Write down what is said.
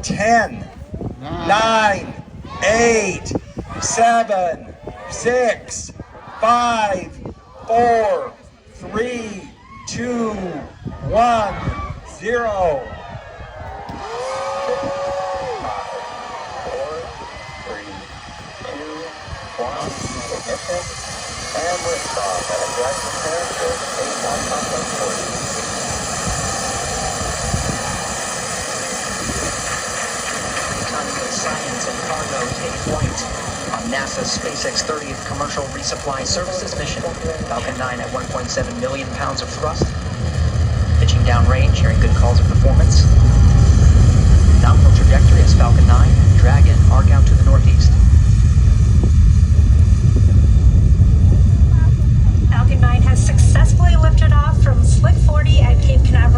10, 9, 8, 7, 6, 5, 4, 3, 2, 1, 0. And liftoff at a jet prepare for Space Complex 40. Science and cargo take flight on NASA's Spacex 30th Commercial Resupply Services mission. Falcon 9 at 1.7 million pounds of thrust. Pitching downrange, hearing good calls